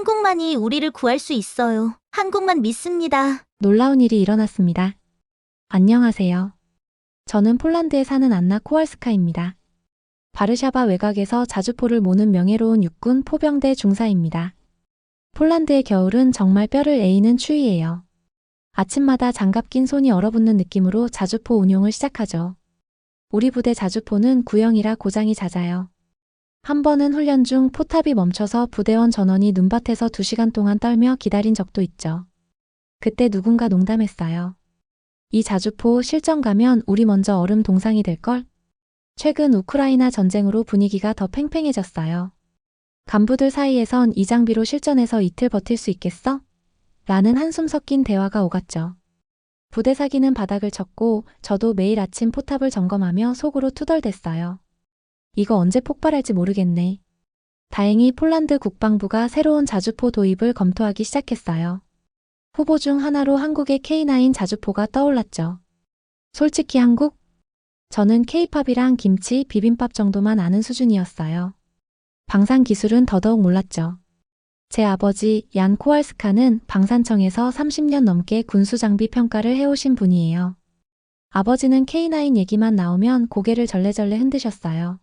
한국만이 우리를 구할 수 있어요. 한국만 믿습니다. 놀라운 일이 일어났습니다. 안녕하세요. 저는 폴란드에 사는 안나 코왈스카입니다. 바르샤바 외곽에서 자주포를 모는 명예로운 육군 포병대 중사입니다. 폴란드의 겨울은 정말 뼈를 에이는 추위예요. 아침마다 장갑 낀 손이 얼어붙는 느낌으로 자주포 운용을 시작하죠. 우리 부대 자주포는 구형이라 고장이 잦아요. 한 번은 훈련 중 포탑이 멈춰서 부대원 전원이 눈밭에서 2시간 동안 떨며 기다린 적도 있죠. 그때 누군가 농담했어요. 이 자주포 실전 가면 우리 먼저 얼음 동상이 될걸? 최근 우크라이나 전쟁으로 분위기가 더 팽팽해졌어요. 간부들 사이에선 이 장비로 실전에서 이틀 버틸 수 있겠어? 라는 한숨 섞인 대화가 오갔죠. 부대 사기는 바닥을 쳤고 저도 매일 아침 포탑을 점검하며 속으로 투덜댔어요. 이거 언제 폭발할지 모르겠네. 다행히 폴란드 국방부가 새로운 자주포 도입을 검토하기 시작했어요. 후보 중 하나로 한국의 K9 자주포가 떠올랐죠. 솔직히 한국? 저는 K-팝이랑 김치, 비빔밥 정도만 아는 수준이었어요. 방산 기술은 더더욱 몰랐죠. 제 아버지 얀 코왈스카는 방산청에서 30년 넘게 군수장비 평가를 해오신 분이에요. 아버지는 K9 얘기만 나오면 고개를 절레절레 흔드셨어요.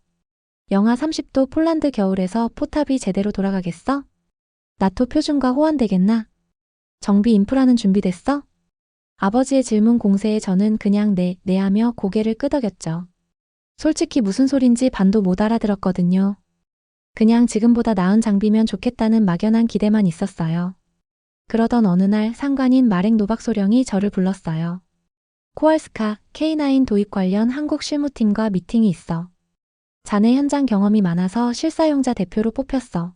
영하 30도 폴란드 겨울에서 포탑이 제대로 돌아가겠어? 나토 표준과 호환되겠나? 정비 인프라는 준비됐어? 아버지의 질문 공세에 저는 그냥 네 하며 고개를 끄덕였죠. 솔직히 무슨 소린지 반도 못 알아들었거든요. 그냥 지금보다 나은 장비면 좋겠다는 막연한 기대만 있었어요. 그러던 어느 날 상관인 마렉 노박소령이 저를 불렀어요. 코왈스카, K9 도입 관련 한국 실무팀과 미팅이 있어. 자네 현장 경험이 많아서 실사용자 대표로 뽑혔어.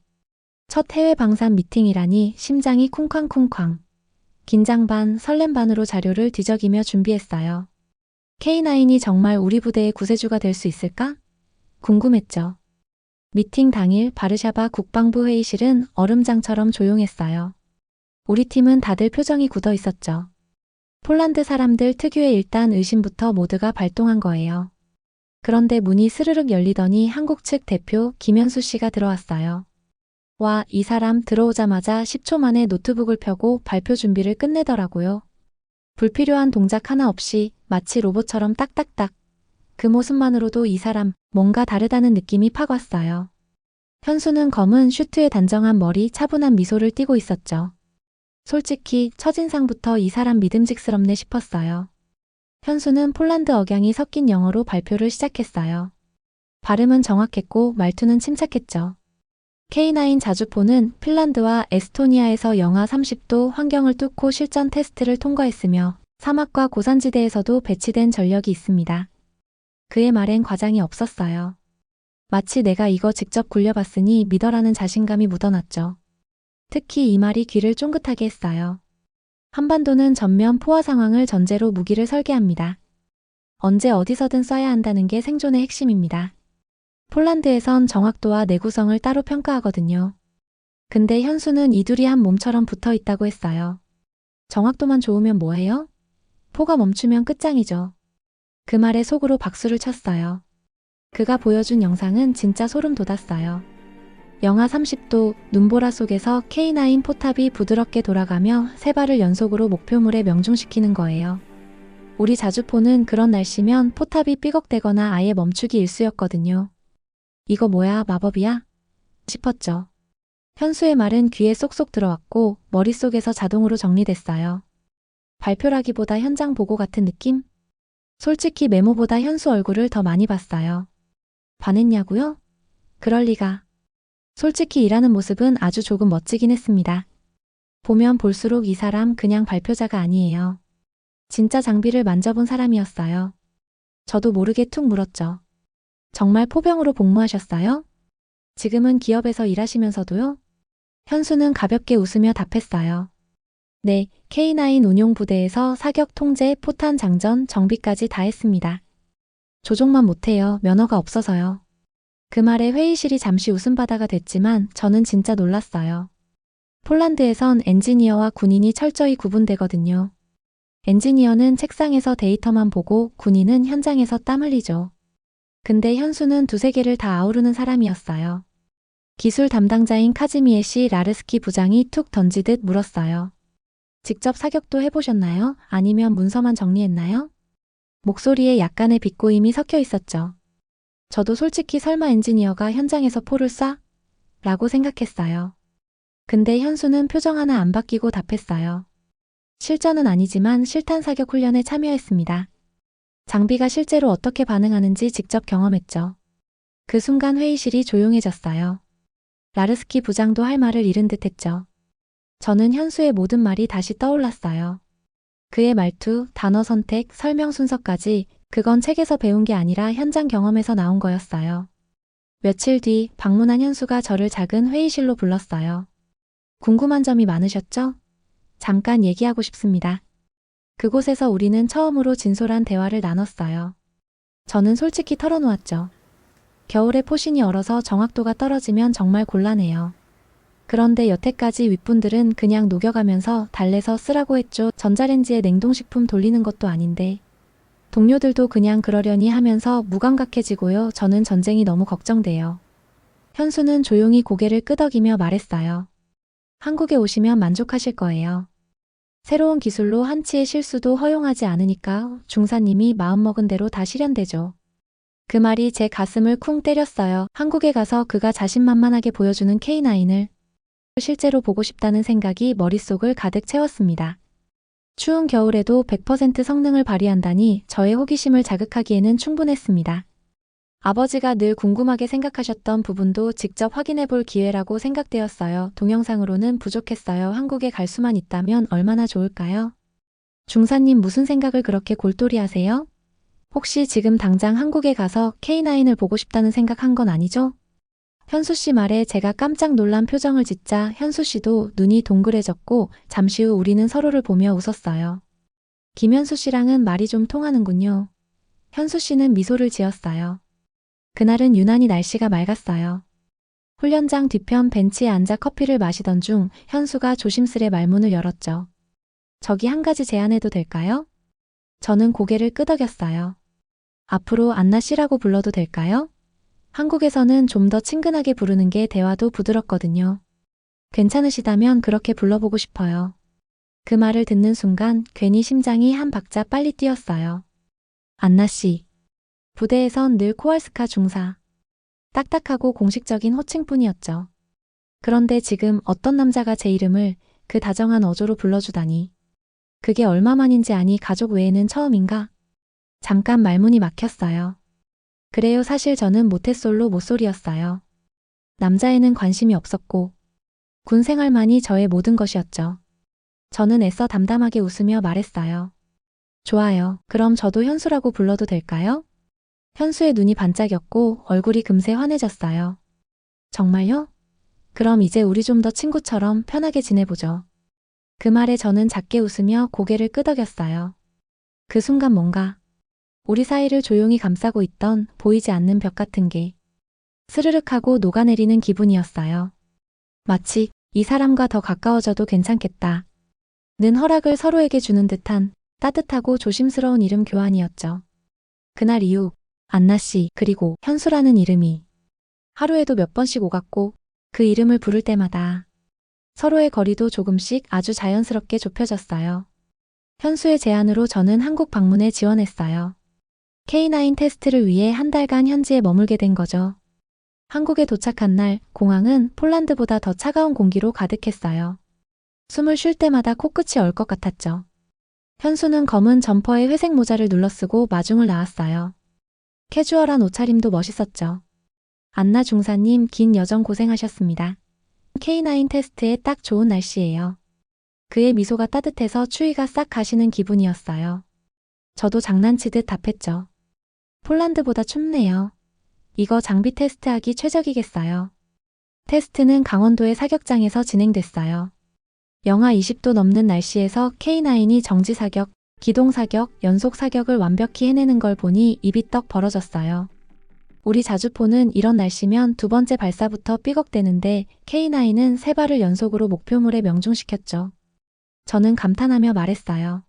첫 해외 방산 미팅이라니 심장이 쿵쾅쿵쾅. 긴장 반, 설렘 반으로 자료를 뒤적이며 준비했어요. K9이 정말 우리 부대의 구세주가 될 수 있을까? 궁금했죠. 미팅 당일 바르샤바 국방부 회의실은 얼음장처럼 조용했어요. 우리 팀은 다들 표정이 굳어 있었죠. 폴란드 사람들 특유의 일단 의심부터 모두가 발동한 거예요. 그런데 문이 스르륵 열리더니 한국 측 대표 김현수 씨가 들어왔어요. 와, 이 사람 들어오자마자 10초 만에 노트북을 펴고 발표 준비를 끝내더라고요. 불필요한 동작 하나 없이 마치 로봇처럼 딱딱딱. 그 모습만으로도 이 사람 뭔가 다르다는 느낌이 팍 왔어요. 현수는 검은 슈트에 단정한 머리, 차분한 미소를 띠고 있었죠. 솔직히 첫인상부터 이 사람 믿음직스럽네 싶었어요. 현수는 폴란드 억양이 섞인 영어로 발표를 시작했어요. 발음은 정확했고 말투는 침착했죠. K9 자주포는 핀란드와 에스토니아에서 영하 30도 환경을 뚫고 실전 테스트를 통과했으며 사막과 고산지대에서도 배치된 전력이 있습니다. 그의 말엔 과장이 없었어요. 마치 내가 이거 직접 굴려봤으니 믿어라는 자신감이 묻어났죠. 특히 이 말이 귀를 쫑긋하게 했어요. 한반도는 전면 포화 상황을 전제로 무기를 설계합니다. 언제 어디서든 쏴야 한다는 게 생존의 핵심입니다. 폴란드에선 정확도와 내구성을 따로 평가하거든요. 근데 현수는 이 둘이 한 몸처럼 붙어 있다고 했어요. 정확도만 좋으면 뭐해요? 포가 멈추면 끝장이죠. 그 말에 속으로 박수를 쳤어요. 그가 보여준 영상은 진짜 소름 돋았어요. 영하 30도 눈보라 속에서 K9 포탑이 부드럽게 돌아가며 3발을 연속으로 목표물에 명중시키는 거예요. 우리 자주포는 그런 날씨면 포탑이 삐걱대거나 아예 멈추기 일쑤였거든요. 이거 뭐야, 마법이야? 싶었죠. 현수의 말은 귀에 쏙쏙 들어왔고 머릿속에서 자동으로 정리됐어요. 발표라기보다 현장 보고 같은 느낌? 솔직히 메모보다 현수 얼굴을 더 많이 봤어요. 반했냐고요? 그럴 리가. 솔직히 일하는 모습은 아주 조금 멋지긴 했습니다. 보면 볼수록 이 사람 그냥 발표자가 아니에요. 진짜 장비를 만져본 사람이었어요. 저도 모르게 툭 물었죠. 정말 포병으로 복무하셨어요? 지금은 기업에서 일하시면서도요? 현수는 가볍게 웃으며 답했어요. 네, K9 운용부대에서 사격 통제, 포탄 장전, 정비까지 다 했습니다. 조종만 못해요. 면허가 없어서요. 그 말에 회의실이 잠시 웃음바다가 됐지만 저는 진짜 놀랐어요. 폴란드에선 엔지니어와 군인이 철저히 구분되거든요. 엔지니어는 책상에서 데이터만 보고 군인은 현장에서 땀 흘리죠. 근데 현수는 두세 개를 다 아우르는 사람이었어요. 기술 담당자인 카즈미에 씨 라르스키 부장이 툭 던지듯 물었어요. 직접 사격도 해보셨나요? 아니면 문서만 정리했나요? 목소리에 약간의 비꼬임이 섞여 있었죠. 저도 솔직히 설마 엔지니어가 현장에서 포를 쏴? 라고 생각했어요. 근데 현수는 표정 하나 안 바뀌고 답했어요. 실전은 아니지만 실탄 사격 훈련에 참여했습니다. 장비가 실제로 어떻게 반응하는지 직접 경험했죠. 그 순간 회의실이 조용해졌어요. 라르스키 부장도 할 말을 잃은 듯 했죠. 저는 현수의 모든 말이 다시 떠올랐어요. 그의 말투, 단어 선택, 설명 순서까지 그건 책에서 배운 게 아니라 현장 경험에서 나온 거였어요. 며칠 뒤 방문한 현수가 저를 작은 회의실로 불렀어요. 궁금한 점이 많으셨죠? 잠깐 얘기하고 싶습니다. 그곳에서 우리는 처음으로 진솔한 대화를 나눴어요. 저는 솔직히 털어놓았죠. 겨울에 포신이 얼어서 정확도가 떨어지면 정말 곤란해요. 그런데 여태까지 윗분들은 그냥 녹여가면서 달래서 쓰라고 했죠. 전자레인지에 냉동식품 돌리는 것도 아닌데. 동료들도 그냥 그러려니 하면서 무감각해지고요. 저는 전쟁이 너무 걱정돼요. 현수는 조용히 고개를 끄덕이며 말했어요. 한국에 오시면 만족하실 거예요. 새로운 기술로 한치의 실수도 허용하지 않으니까 중사님이 마음먹은 대로 다 실현되죠. 그 말이 제 가슴을 쿵 때렸어요. 한국에 가서 그가 자신만만하게 보여주는 K9을 실제로 보고 싶다는 생각이 머릿속을 가득 채웠습니다. 추운 겨울에도 100% 성능을 발휘한다니 저의 호기심을 자극하기에는 충분했습니다. 아버지가 늘 궁금하게 생각하셨던 부분도 직접 확인해 볼 기회라고 생각되었어요. 동영상으로는 부족했어요. 한국에 갈 수만 있다면 얼마나 좋을까요? 중사님 무슨 생각을 그렇게 골똘히 하세요? 혹시 지금 당장 한국에 가서 K9을 보고 싶다는 생각한 건 아니죠? 현수 씨 말에 제가 깜짝 놀란 표정을 짓자 현수 씨도 눈이 동그래졌고 잠시 후 우리는 서로를 보며 웃었어요. 김현수 씨랑은 말이 좀 통하는군요. 현수 씨는 미소를 지었어요. 그날은 유난히 날씨가 맑았어요. 훈련장 뒤편 벤치에 앉아 커피를 마시던 중 현수가 조심스레 말문을 열었죠. 저기 한 가지 제안해도 될까요? 저는 고개를 끄덕였어요. 앞으로 안나 씨라고 불러도 될까요? 한국에서는 좀 더 친근하게 부르는 게 대화도 부드럽거든요. 괜찮으시다면 그렇게 불러보고 싶어요. 그 말을 듣는 순간 괜히 심장이 한 박자 빨리 뛰었어요. 안나 씨. 부대에선 늘 코알스카 중사. 딱딱하고 공식적인 호칭뿐이었죠. 그런데 지금 어떤 남자가 제 이름을 그 다정한 어조로 불러주다니. 그게 얼마만인지 아니 가족 외에는 처음인가? 잠깐 말문이 막혔어요. 그래요. 사실 저는 모태솔로 모쏠이었어요. 남자에는 관심이 없었고 군 생활만이 저의 모든 것이었죠. 저는 애써 담담하게 웃으며 말했어요. 좋아요. 그럼 저도 현수라고 불러도 될까요? 현수의 눈이 반짝였고 얼굴이 금세 환해졌어요. 정말요? 그럼 이제 우리 좀 더 친구처럼 편하게 지내보죠. 그 말에 저는 작게 웃으며 고개를 끄덕였어요. 그 순간 뭔가 우리 사이를 조용히 감싸고 있던 보이지 않는 벽 같은 게 스르륵 하고 녹아내리는 기분이었어요. 마치 이 사람과 더 가까워져도 괜찮겠다. 는 허락을 서로에게 주는 듯한 따뜻하고 조심스러운 이름 교환이었죠. 그날 이후 안나 씨 그리고 현수라는 이름이 하루에도 몇 번씩 오갔고 그 이름을 부를 때마다 서로의 거리도 조금씩 아주 자연스럽게 좁혀졌어요. 현수의 제안으로 저는 한국 방문에 지원했어요. K9 테스트를 위해 한 달간 현지에 머물게 된 거죠. 한국에 도착한 날 공항은 폴란드보다 더 차가운 공기로 가득했어요. 숨을 쉴 때마다 코끝이 얼 것 같았죠. 현수는 검은 점퍼에 회색 모자를 눌러쓰고 마중을 나왔어요. 캐주얼한 옷차림도 멋있었죠. 안나 중사님 긴 여정 고생하셨습니다. K9 테스트에 딱 좋은 날씨예요. 그의 미소가 따뜻해서 추위가 싹 가시는 기분이었어요. 저도 장난치듯 답했죠. 폴란드보다 춥네요. 이거 장비 테스트하기 최적이겠어요. 테스트는 강원도의 사격장에서 진행됐어요. 영하 20도 넘는 날씨에서 K9이 정지 사격, 기동 사격, 연속 사격을 완벽히 해내는 걸 보니 입이 떡 벌어졌어요. 우리 자주포는 이런 날씨면 두 번째 발사부터 삐걱대는데 K9은 세 발을 연속으로 목표물에 명중시켰죠. 저는 감탄하며 말했어요.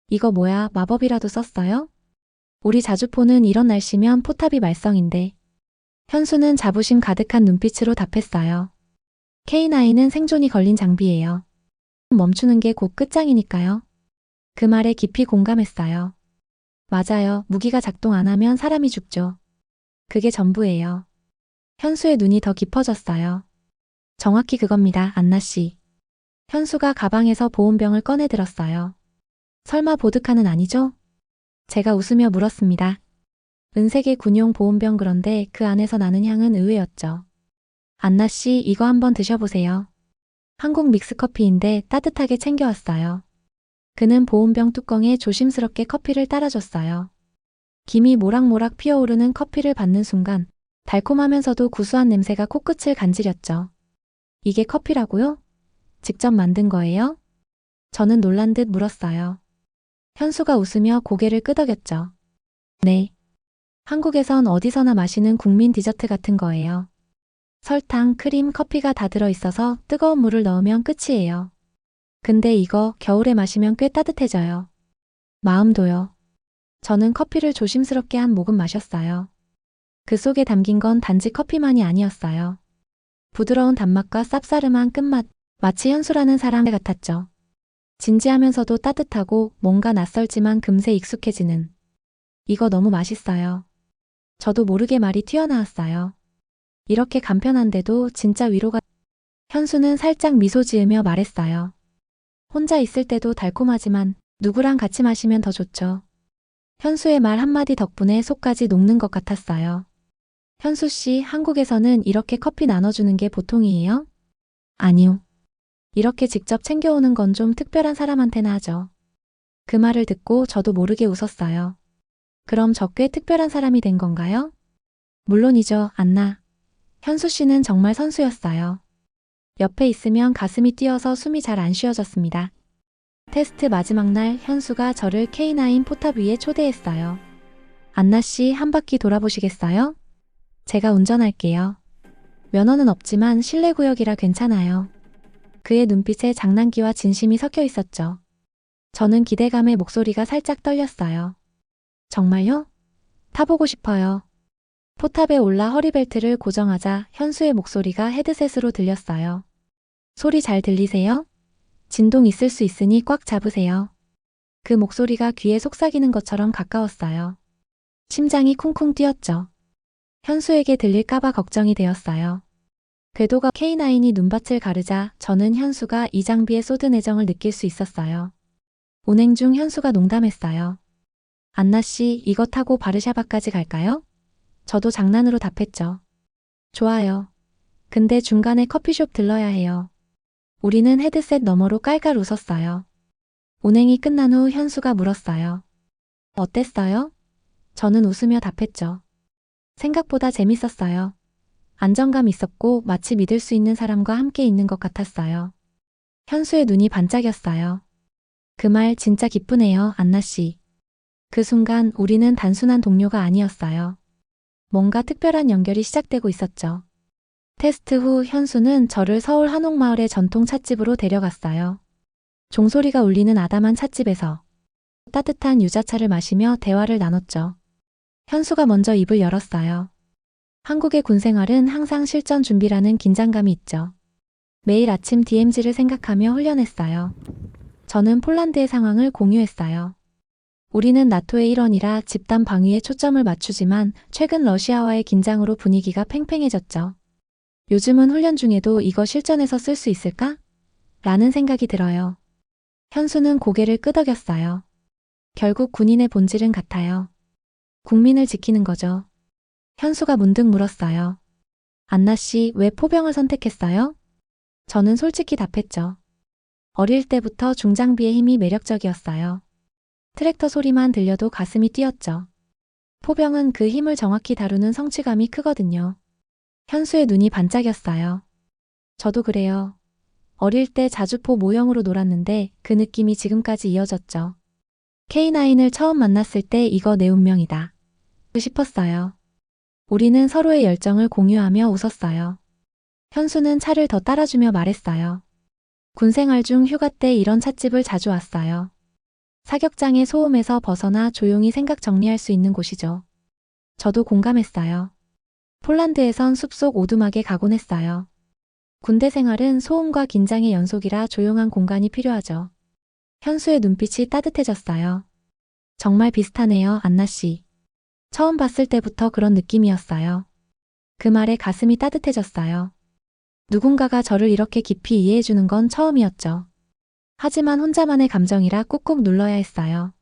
이거 뭐야, 마법이라도 썼어요? 우리 자주포는 이런 날씨면 포탑이 말썽인데. 현수는 자부심 가득한 눈빛으로 답했어요. K9은 생존이 걸린 장비예요. 멈추는 게 곧 끝장이니까요. 그 말에 깊이 공감했어요. 맞아요. 무기가 작동 안 하면 사람이 죽죠. 그게 전부예요. 현수의 눈이 더 깊어졌어요. 정확히 그겁니다, 안나 씨. 현수가 가방에서 보온병을 꺼내 들었어요. 설마 보드카는 아니죠? 제가 웃으며 물었습니다. 은색의 군용 보온병, 그런데 그 안에서 나는 향은 의외였죠. 안나 씨, 이거 한번 드셔보세요. 한국 믹스커피인데 따뜻하게 챙겨왔어요. 그는 보온병 뚜껑에 조심스럽게 커피를 따라줬어요. 김이 모락모락 피어오르는 커피를 받는 순간 달콤하면서도 구수한 냄새가 코끝을 간지렸죠. 이게 커피라고요? 직접 만든 거예요? 저는 놀란 듯 물었어요. 현수가 웃으며 고개를 끄덕였죠. 네. 한국에선 어디서나 마시는 국민 디저트 같은 거예요. 설탕, 크림, 커피가 다 들어있어서 뜨거운 물을 넣으면 끝이에요. 근데 이거 겨울에 마시면 꽤 따뜻해져요. 마음도요. 저는 커피를 조심스럽게 한 모금 마셨어요. 그 속에 담긴 건 단지 커피만이 아니었어요. 부드러운 단맛과 쌉싸름한 끝맛, 마치 현수라는 사람 같았죠. 진지하면서도 따뜻하고 뭔가 낯설지만 금세 익숙해지는. 이거 너무 맛있어요. 저도 모르게 말이 튀어나왔어요. 이렇게 간편한데도 진짜 위로가. 현수는 살짝 미소 지으며 말했어요. 혼자 있을 때도 달콤하지만 누구랑 같이 마시면 더 좋죠. 현수의 말 한마디 덕분에 속까지 녹는 것 같았어요. 현수 씨, 한국에서는 이렇게 커피 나눠주는 게 보통이에요? 아니요. 이렇게 직접 챙겨오는 건 좀 특별한 사람한테나 하죠. 그 말을 듣고 저도 모르게 웃었어요. 그럼 저 꽤 특별한 사람이 된 건가요? 물론이죠, 안나. 현수 씨는 정말 선수였어요. 옆에 있으면 가슴이 뛰어서 숨이 잘 안 쉬어졌습니다. 테스트 마지막 날 현수가 저를 K9 포탑 위에 초대했어요. 안나 씨, 한 바퀴 돌아보시겠어요? 제가 운전할게요. 면허는 없지만 실내 구역이라 괜찮아요. 그의 눈빛에 장난기와 진심이 섞여 있었죠. 저는 기대감에 목소리가 살짝 떨렸어요. 정말요? 타보고 싶어요. 포탑에 올라 허리벨트를 고정하자 현수의 목소리가 헤드셋으로 들렸어요. 소리 잘 들리세요? 진동 있을 수 있으니 꽉 잡으세요. 그 목소리가 귀에 속삭이는 것처럼 가까웠어요. 심장이 쿵쿵 뛰었죠. 현수에게 들릴까봐 걱정이 되었어요. 궤도가 K9이 눈밭을 가르자 저는 현수가 이 장비에 쏟은 애정을 느낄 수 있었어요. 운행 중 현수가 농담했어요. 안나 씨, 이거 타고 바르샤바까지 갈까요? 저도 장난으로 답했죠. 좋아요. 근데 중간에 커피숍 들러야 해요. 우리는 헤드셋 너머로 깔깔 웃었어요. 운행이 끝난 후 현수가 물었어요. 어땠어요? 저는 웃으며 답했죠. 생각보다 재밌었어요. 안정감 있었고 마치 믿을 수 있는 사람과 함께 있는 것 같았어요. 현수의 눈이 반짝였어요. 그 말 진짜 기쁘네요, 안나 씨. 그 순간 우리는 단순한 동료가 아니었어요. 뭔가 특별한 연결이 시작되고 있었죠. 테스트 후 현수는 저를 서울 한옥마을의 전통 찻집으로 데려갔어요. 종소리가 울리는 아담한 찻집에서 따뜻한 유자차를 마시며 대화를 나눴죠. 현수가 먼저 입을 열었어요. 한국의 군 생활은 항상 실전 준비라는 긴장감이 있죠. 매일 아침 DMZ를 생각하며 훈련했어요. 저는 폴란드의 상황을 공유했어요. 우리는 나토의 일원이라 집단 방위에 초점을 맞추지만 최근 러시아와의 긴장으로 분위기가 팽팽해졌죠. 요즘은 훈련 중에도 이거 실전에서 쓸 수 있을까? 라는 생각이 들어요. 현수는 고개를 끄덕였어요. 결국 군인의 본질은 같아요. 국민을 지키는 거죠. 현수가 문득 물었어요. 안나 씨, 왜 포병을 선택했어요? 저는 솔직히 답했죠. 어릴 때부터 중장비의 힘이 매력적이었어요. 트랙터 소리만 들려도 가슴이 뛰었죠. 포병은 그 힘을 정확히 다루는 성취감이 크거든요. 현수의 눈이 반짝였어요. 저도 그래요. 어릴 때 자주포 모형으로 놀았는데 그 느낌이 지금까지 이어졌죠. K9을 처음 만났을 때 이거 내 운명이다 싶었어요. 우리는 서로의 열정을 공유하며 웃었어요. 현수는 차를 더 따라주며 말했어요. 군생활 중 휴가 때 이런 찻집을 자주 왔어요. 사격장의 소음에서 벗어나 조용히 생각 정리할 수 있는 곳이죠. 저도 공감했어요. 폴란드에선 숲속 오두막에 가곤 했어요. 군대 생활은 소음과 긴장의 연속이라 조용한 공간이 필요하죠. 현수의 눈빛이 따뜻해졌어요. 정말 비슷하네요, 안나 씨. 처음 봤을 때부터 그런 느낌이었어요. 그 말에 가슴이 따뜻해졌어요. 누군가가 저를 이렇게 깊이 이해해주는 건 처음이었죠. 하지만 혼자만의 감정이라 꾹꾹 눌러야 했어요.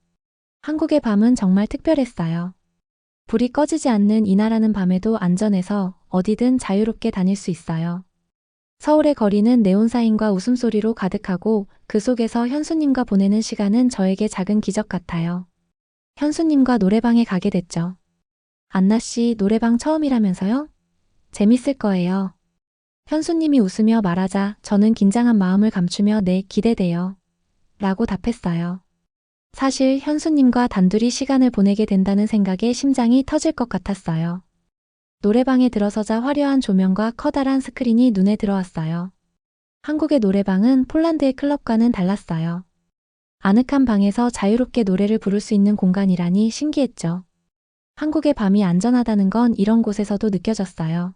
한국의 밤은 정말 특별했어요. 불이 꺼지지 않는 이 나라는 밤에도 안전해서 어디든 자유롭게 다닐 수 있어요. 서울의 거리는 네온사인과 웃음소리로 가득하고 그 속에서 현수님과 보내는 시간은 저에게 작은 기적 같아요. 현수님과 노래방에 가게 됐죠. 안나 씨 노래방 처음이라면서요? 재밌을 거예요. 현수님이 웃으며 말하자 저는 긴장한 마음을 감추며 네, 기대돼요. 라고 답했어요. 사실 현수님과 단둘이 시간을 보내게 된다는 생각에 심장이 터질 것 같았어요. 노래방에 들어서자 화려한 조명과 커다란 스크린이 눈에 들어왔어요. 한국의 노래방은 폴란드의 클럽과는 달랐어요. 아늑한 방에서 자유롭게 노래를 부를 수 있는 공간이라니 신기했죠. 한국의 밤이 안전하다는 건 이런 곳에서도 느껴졌어요.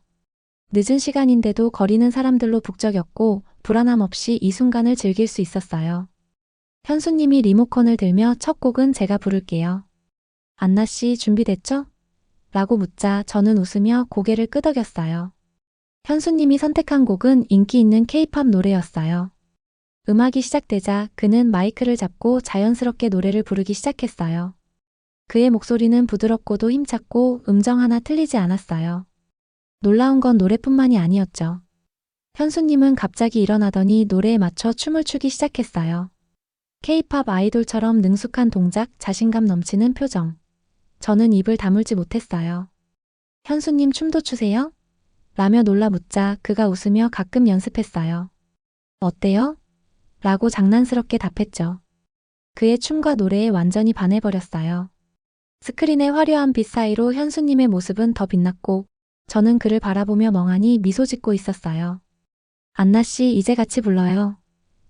늦은 시간인데도 거리는 사람들로 북적였고 불안함 없이 이 순간을 즐길 수 있었어요. 현수님이 리모컨을 들며 첫 곡은 제가 부를게요. 안나 씨 준비됐죠? 라고 묻자 저는 웃으며 고개를 끄덕였어요. 현수님이 선택한 곡은 인기 있는 K-팝 노래였어요. 음악이 시작되자 그는 마이크를 잡고 자연스럽게 노래를 부르기 시작했어요. 그의 목소리는 부드럽고도 힘찼고 음정 하나 틀리지 않았어요. 놀라운 건 노래뿐만이 아니었죠. 현수님은 갑자기 일어나더니 노래에 맞춰 춤을 추기 시작했어요. K-팝 아이돌처럼 능숙한 동작, 자신감 넘치는 표정. 저는 입을 다물지 못했어요. 현수님 춤도 추세요? 라며 놀라 묻자 그가 웃으며 가끔 연습했어요. 어때요? 라고 장난스럽게 답했죠. 그의 춤과 노래에 완전히 반해버렸어요. 스크린의 화려한 빛 사이로 현수님의 모습은 더 빛났고 저는 그를 바라보며 멍하니 미소 짓고 있었어요. 안나 씨 이제 같이 불러요.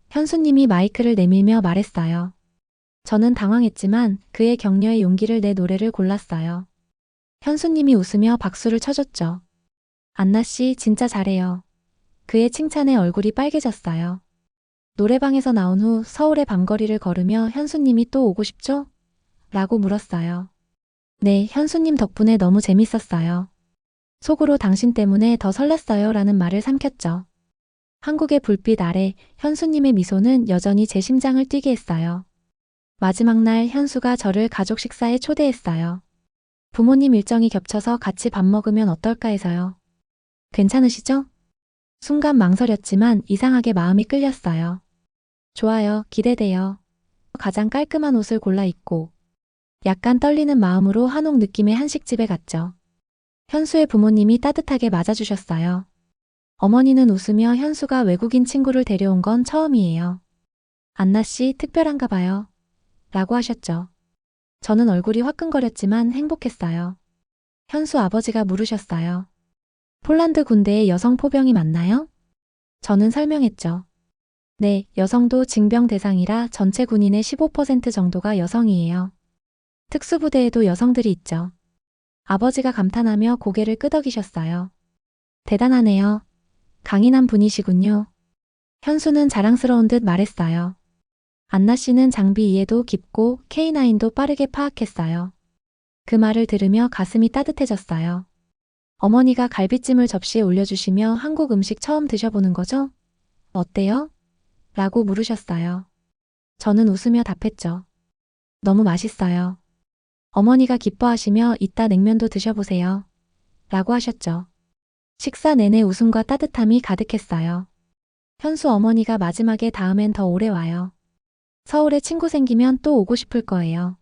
현수님이 마이크를 내밀며 말했어요. 저는 당황했지만 그의 격려에 용기를 내 노래를 골랐어요. 현수님이 웃으며 박수를 쳐줬죠. 안나 씨 진짜 잘해요. 그의 칭찬에 얼굴이 빨개졌어요. 노래방에서 나온 후 서울의 밤거리를 걸으며 현수님이 또 오고 싶죠? 라고 물었어요. 네, 현수님 덕분에 너무 재밌었어요. 속으로 당신 때문에 더 설렜어요 라는 말을 삼켰죠. 한국의 불빛 아래 현수님의 미소는 여전히 제 심장을 뛰게 했어요. 마지막 날 현수가 저를 가족 식사에 초대했어요. 부모님 일정이 겹쳐서 같이 밥 먹으면 어떨까 해서요. 괜찮으시죠? 순간 망설였지만 이상하게 마음이 끌렸어요. 좋아요, 기대돼요. 가장 깔끔한 옷을 골라 입고 약간 떨리는 마음으로 한옥 느낌의 한식집에 갔죠. 현수의 부모님이 따뜻하게 맞아주셨어요. 어머니는 웃으며 현수가 외국인 친구를 데려온 건 처음이에요. 안나 씨 특별한가 봐요. 라고 하셨죠. 저는 얼굴이 화끈거렸지만 행복했어요. 현수 아버지가 물으셨어요. 폴란드 군대의 여성 포병이 맞나요? 저는 설명했죠. 네, 여성도 징병 대상이라 전체 군인의 15% 정도가 여성이에요. 특수부대에도 여성들이 있죠. 아버지가 감탄하며 고개를 끄덕이셨어요. 대단하네요. 강인한 분이시군요. 현수는 자랑스러운 듯 말했어요. 안나 씨는 장비 이해도 깊고 K9도 빠르게 파악했어요. 그 말을 들으며 가슴이 따뜻해졌어요. 어머니가 갈비찜을 접시에 올려주시며 한국 음식 처음 드셔보는 거죠? 어때요? 라고 물으셨어요. 저는 웃으며 답했죠. 너무 맛있어요. 어머니가 기뻐하시며 이따 냉면도 드셔보세요. 라고 하셨죠. 식사 내내 웃음과 따뜻함이 가득했어요. 현수 어머니가 마지막에 다음엔 더 오래 와요. 서울에 친구 생기면 또 오고 싶을 거예요.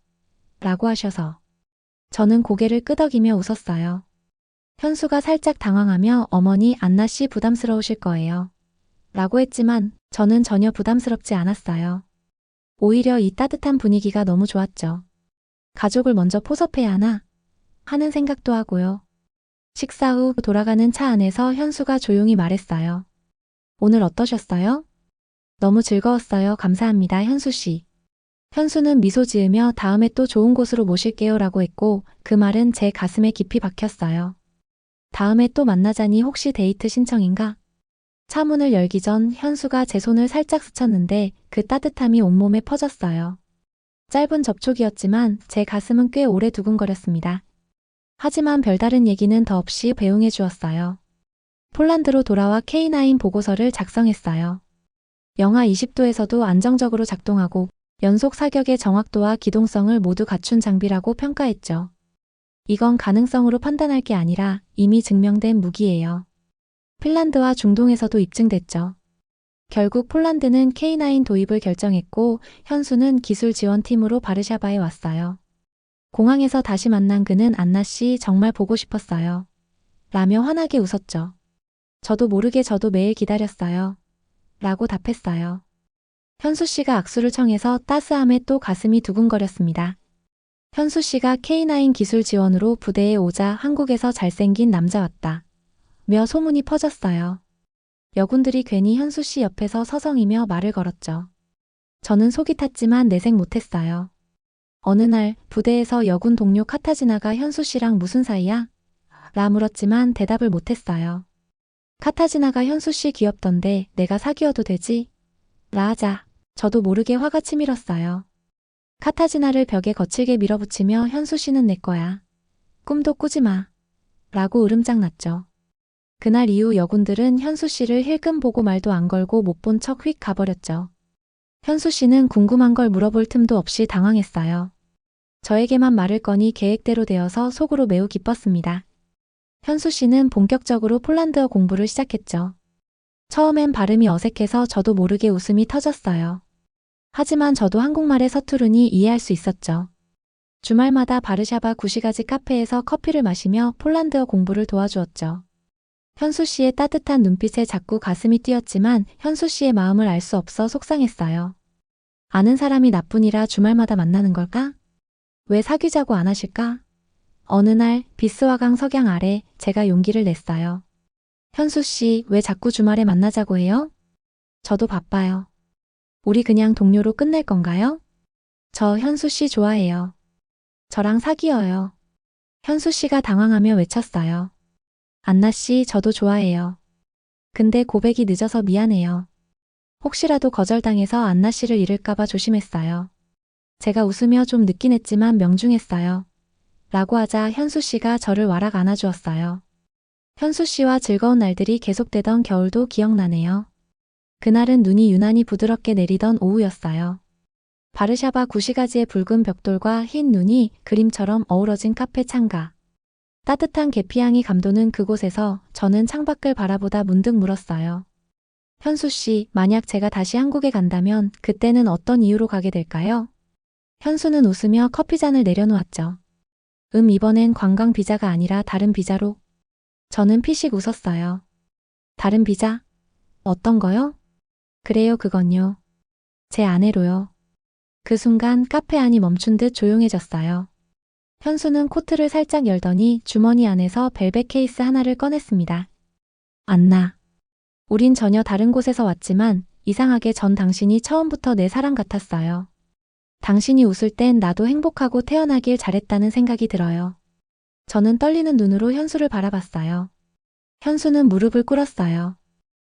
라고 하셔서 저는 고개를 끄덕이며 웃었어요. 현수가 살짝 당황하며 어머니 안나 씨 부담스러우실 거예요. 라고 했지만 저는 전혀 부담스럽지 않았어요. 오히려 이 따뜻한 분위기가 너무 좋았죠. 가족을 먼저 포섭해야 하나? 하는 생각도 하고요. 식사 후 돌아가는 차 안에서 현수가 조용히 말했어요. 오늘 어떠셨어요? 너무 즐거웠어요. 감사합니다, 현수 씨. 현수는 미소 지으며 다음에 또 좋은 곳으로 모실게요 라고 했고 그 말은 제 가슴에 깊이 박혔어요. 다음에 또 만나자니 혹시 데이트 신청인가? 차 문을 열기 전 현수가 제 손을 살짝 스쳤는데 그 따뜻함이 온몸에 퍼졌어요. 짧은 접촉이었지만 제 가슴은 꽤 오래 두근거렸습니다. 하지만 별다른 얘기는 더없이 배웅해 주었어요. 폴란드로 돌아와 K9 보고서를 작성했어요. 영하 20도에서도 안정적으로 작동하고 연속 사격의 정확도와 기동성을 모두 갖춘 장비라고 평가했죠. 이건 가능성으로 판단할 게 아니라 이미 증명된 무기예요. 핀란드와 중동에서도 입증됐죠. 결국 폴란드는 K9 도입을 결정했고 현수는 기술 지원팀으로 바르샤바에 왔어요. 공항에서 다시 만난 그는 안나 씨 정말 보고 싶었어요. 라며 환하게 웃었죠. 저도 모르게 저도 매일 기다렸어요. 라고 답했어요. 현수 씨가 악수를 청해서 따스함에 또 가슴이 두근거렸습니다. 현수 씨가 K9 기술 지원으로 부대에 오자 한국에서 잘생긴 남자 왔다. 며 소문이 퍼졌어요. 여군들이 괜히 현수 씨 옆에서 서성이며 말을 걸었죠. 저는 속이 탔지만 내색 못했어요. 어느 날 부대에서 여군 동료 카타지나가 현수 씨랑 무슨 사이야? 라 물었지만 대답을 못했어요. 카타지나가 현수 씨 귀엽던데 내가 사귀어도 되지? 라 하자 저도 모르게 화가 치밀었어요. 카타지나를 벽에 거칠게 밀어붙이며 현수 씨는 내 거야. 꿈도 꾸지 마. 라고 으름장 났죠. 그날 이후 여군들은 현수 씨를 힐끔 보고 말도 안 걸고 못 본 척 휙 가버렸죠. 현수 씨는 궁금한 걸 물어볼 틈도 없이 당황했어요. 저에게만 말을 거니 계획대로 되어서 속으로 매우 기뻤습니다. 현수 씨는 본격적으로 폴란드어 공부를 시작했죠. 처음엔 발음이 어색해서 저도 모르게 웃음이 터졌어요. 하지만 저도 한국말에 서투르니 이해할 수 있었죠. 주말마다 바르샤바 구시가지 카페에서 커피를 마시며 폴란드어 공부를 도와주었죠. 현수 씨의 따뜻한 눈빛에 자꾸 가슴이 뛰었지만 현수 씨의 마음을 알 수 없어 속상했어요. 아는 사람이 나뿐이라 주말마다 만나는 걸까? 왜 사귀자고 안 하실까? 어느 날 비스와강 석양 아래 제가 용기를 냈어요. 현수 씨, 왜 자꾸 주말에 만나자고 해요? 저도 바빠요. 우리 그냥 동료로 끝낼 건가요? 저 현수 씨 좋아해요. 저랑 사귀어요. 현수 씨가 당황하며 외쳤어요. 안나 씨, 저도 좋아해요. 근데 고백이 늦어서 미안해요. 혹시라도 거절당해서 안나 씨를 잃을까봐 조심했어요. 제가 웃으며 좀 늦긴 했지만 명중했어요. 라고 하자 현수 씨가 저를 와락 안아주었어요. 현수 씨와 즐거운 날들이 계속되던 겨울도 기억나네요. 그날은 눈이 유난히 부드럽게 내리던 오후였어요. 바르샤바 구시가지의 붉은 벽돌과 흰 눈이 그림처럼 어우러진 카페 창가. 따뜻한 계피향이 감도는 그곳에서 저는 창밖을 바라보다 문득 물었어요. 현수 씨, 만약 제가 다시 한국에 간다면 그때는 어떤 이유로 가게 될까요? 현수는 웃으며 커피잔을 내려놓았죠. 이번엔 관광 비자가 아니라 다른 비자로. 저는 피식 웃었어요. 다른 비자? 어떤 거요? 그래요, 그건요. 제 아내로요. 그 순간 카페 안이 멈춘 듯 조용해졌어요. 현수는 코트를 살짝 열더니 주머니 안에서 벨벳 케이스 하나를 꺼냈습니다. 안나. 우린 전혀 다른 곳에서 왔지만 이상하게 전 당신이 처음부터 내 사람 같았어요. 당신이 웃을 땐 나도 행복하고 태어나길 잘했다는 생각이 들어요. 저는 떨리는 눈으로 현수를 바라봤어요. 현수는 무릎을 꿇었어요.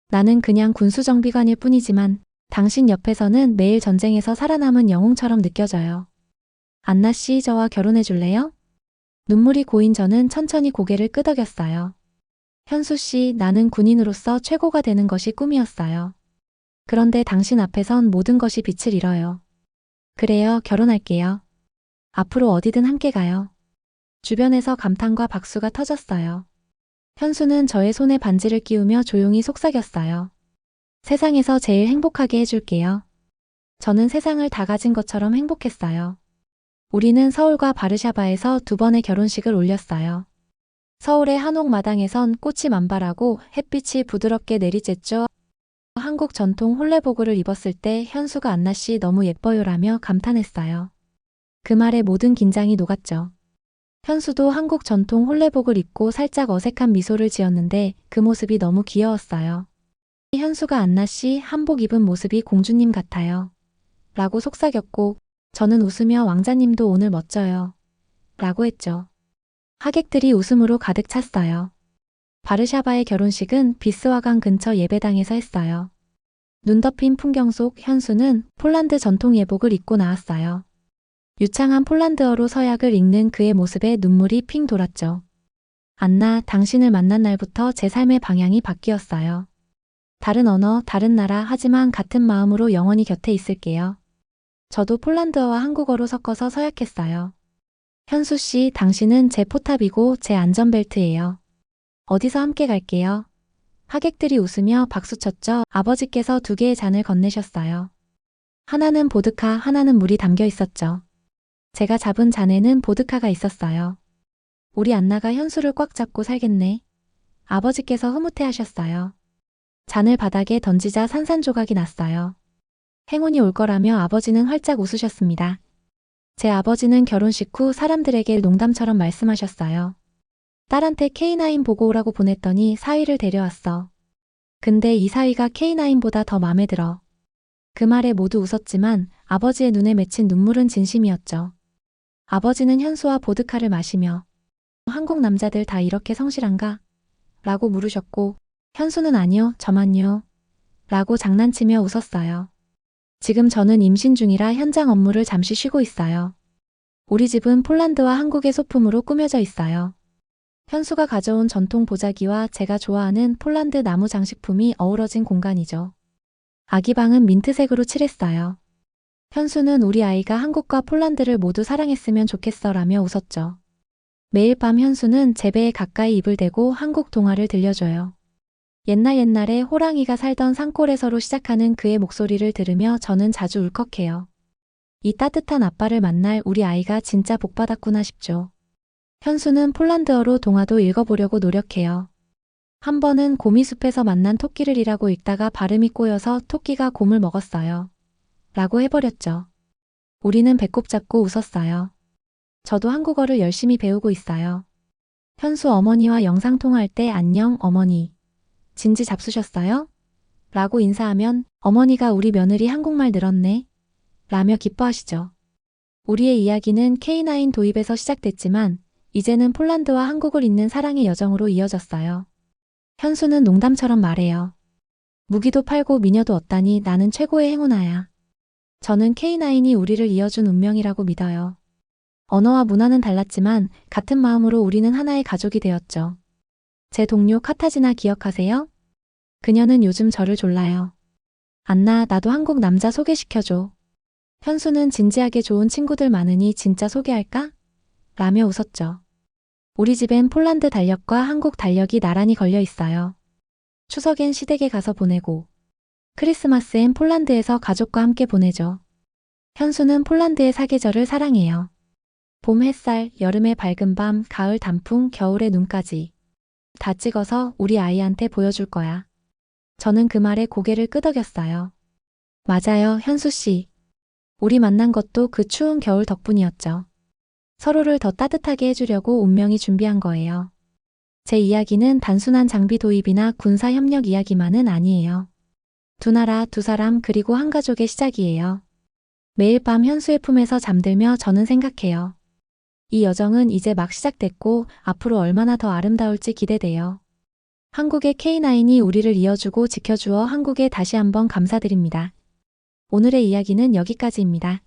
나는 그냥 군수정비관일 뿐이지만 당신 옆에서는 매일 전쟁에서 살아남은 영웅처럼 느껴져요. 안나 씨, 저와 결혼해 줄래요? 눈물이 고인 저는 천천히 고개를 끄덕였어요. 현수 씨, 나는 군인으로서 최고가 되는 것이 꿈이었어요. 그런데 당신 앞에선 모든 것이 빛을 잃어요. 그래요, 결혼할게요. 앞으로 어디든 함께 가요. 주변에서 감탄과 박수가 터졌어요. 현수는 저의 손에 반지를 끼우며 조용히 속삭였어요. 세상에서 제일 행복하게 해줄게요. 저는 세상을 다 가진 것처럼 행복했어요. 우리는 서울과 바르샤바에서 2번의 결혼식을 올렸어요. 서울의 한옥마당에선 꽃이 만발하고 햇빛이 부드럽게 내리쬐죠. 한국 전통 홀레복을 입었을 때 현수가 안나 씨 너무 예뻐요라며 감탄했어요. 그 말에 모든 긴장이 녹았죠. 현수도 한국 전통 홀레복을 입고 살짝 어색한 미소를 지었는데 그 모습이 너무 귀여웠어요. 현수가 안나 씨 한복 입은 모습이 공주님 같아요. 라고 속삭였고 저는 웃으며 왕자님도 오늘 멋져요. 라고 했죠. 하객들이 웃음으로 가득 찼어요. 바르샤바의 결혼식은 비스화강 근처 예배당에서 했어요. 눈 덮인 풍경 속 현수는 폴란드 전통 예복을 입고 나왔어요. 유창한 폴란드어로 서약을 읽는 그의 모습에 눈물이 핑 돌았죠. 안나, 당신을 만난 날부터 제 삶의 방향이 바뀌었어요. 다른 언어, 다른 나라, 하지만 같은 마음으로 영원히 곁에 있을게요. 저도 폴란드어와 한국어로 섞어서 서약했어요. 현수 씨, 당신은 제 포탑이고 제 안전벨트예요. 어디서 함께 갈게요. 하객들이 웃으며 박수쳤죠. 아버지께서 2개의 잔을 건네셨어요. 하나는 보드카, 하나는 물이 담겨 있었죠. 제가 잡은 잔에는 보드카가 있었어요. 우리 안나가 현수를 꽉 잡고 살겠네. 아버지께서 흐뭇해하셨어요. 잔을 바닥에 던지자 산산조각이 났어요. 행운이 올 거라며 아버지는 활짝 웃으셨습니다. 제 아버지는 결혼식 후 사람들에게 농담처럼 말씀하셨어요. 딸한테 K9 보고 오라고 보냈더니 사위를 데려왔어. 근데 이 사위가 K9보다 더 마음에 들어. 그 말에 모두 웃었지만 아버지의 눈에 맺힌 눈물은 진심이었죠. 아버지는 현수와 보드카를 마시며 한국 남자들 다 이렇게 성실한가? 라고 물으셨고 현수는 아니요, 저만요. 라고 장난치며 웃었어요. 지금 저는 임신 중이라 현장 업무를 잠시 쉬고 있어요. 우리 집은 폴란드와 한국의 소품으로 꾸며져 있어요. 현수가 가져온 전통 보자기와 제가 좋아하는 폴란드 나무 장식품이 어우러진 공간이죠. 아기 방은 민트색으로 칠했어요. 현수는 우리 아이가 한국과 폴란드를 모두 사랑했으면 좋겠어라며 웃었죠. 매일 밤 현수는 제 배에 가까이 입을 대고 한국 동화를 들려줘요. 옛날에 호랑이가 살던 산골에서로 시작하는 그의 목소리를 들으며 저는 자주 울컥해요. 이 따뜻한 아빠를 만날 우리 아이가 진짜 복받았구나 싶죠. 현수는 폴란드어로 동화도 읽어보려고 노력해요. 한 번은 고미숲에서 만난 토끼를 이라고 읽다가 발음이 꼬여서 토끼가 곰을 먹었어요. 라고 해버렸죠. 우리는 배꼽 잡고 웃었어요. 저도 한국어를 열심히 배우고 있어요. 현수 어머니와 영상통화할 때 안녕 어머니. 진지 잡수셨어요? 라고 인사하면 어머니가 우리 며느리 한국말 늘었네. 라며 기뻐하시죠. 우리의 이야기는 K9 도입에서 시작됐지만 이제는 폴란드와 한국을 잇는 사랑의 여정으로 이어졌어요. 현수는 농담처럼 말해요. 무기도 팔고 미녀도 얻다니 나는 최고의 행운아야. 저는 K9이 우리를 이어준 운명이라고 믿어요. 언어와 문화는 달랐지만 같은 마음으로 우리는 하나의 가족이 되었죠. 제 동료 카타지나 기억하세요? 그녀는 요즘 저를 졸라요. 안나, 나도 한국 남자 소개시켜줘. 현수는 진지하게 좋은 친구들 많으니 진짜 소개할까? 라며 웃었죠. 우리 집엔 폴란드 달력과 한국 달력이 나란히 걸려 있어요. 추석엔 시댁에 가서 보내고 크리스마스엔 폴란드에서 가족과 함께 보내죠. 현수는 폴란드의 사계절을 사랑해요. 봄 햇살, 여름의 밝은 밤, 가을 단풍, 겨울의 눈까지 다 찍어서 우리 아이한테 보여줄 거야. 저는 그 말에 고개를 끄덕였어요. 맞아요, 현수 씨. 우리 만난 것도 그 추운 겨울 덕분이었죠. 서로를 더 따뜻하게 해주려고 운명이 준비한 거예요. 제 이야기는 단순한 장비 도입이나 군사 협력 이야기만은 아니에요. 두 나라, 두 사람, 그리고 한 가족의 시작이에요. 매일 밤 현수의 품에서 잠들며 저는 생각해요. 이 여정은 이제 막 시작됐고 앞으로 얼마나 더 아름다울지 기대돼요. 한국의 K9이 우리를 이어주고 지켜주어 한국에 다시 한번 감사드립니다. 오늘의 이야기는 여기까지입니다.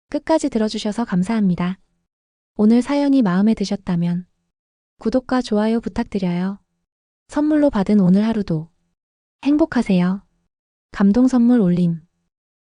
끝까지 들어주셔서 감사합니다. 오늘 사연이 마음에 드셨다면 구독과 좋아요 부탁드려요. 선물로 받은 오늘 하루도 행복하세요. 감동 선물 올림.